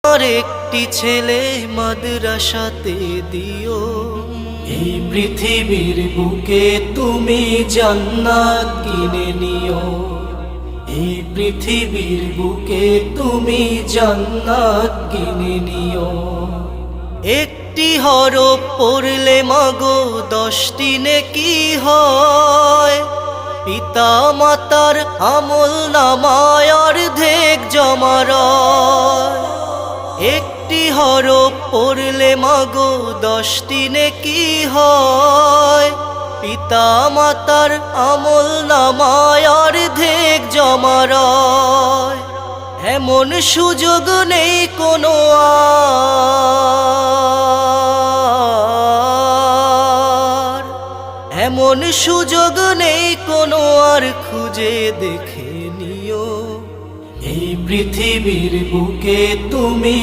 আর একটি ছেলে মাদ্রাসাতে দিও। এই পৃথিবীর বুকে তুমি জান্নাত কিনে নিও। এই পৃথিবীর বুকে তুমি জান্নাত কিনে নিও। একটি হরফ পড়লে মাগো 10টি নেকি হয়। পিতা মাতার আমল নামায় অর্ধেক জমা রয়। একটি হরফ পড়লে মাগো 10টি নেকি হয়। পিতা মাতার আমল নামায় অর্ধেক জমা রয়। এমন সুযোগ নেই কোনো আর, এমন সুযোগ নেই কোনো আর, খুঁজে দেখে নিও। এই পৃথিবীর বুকে তুমি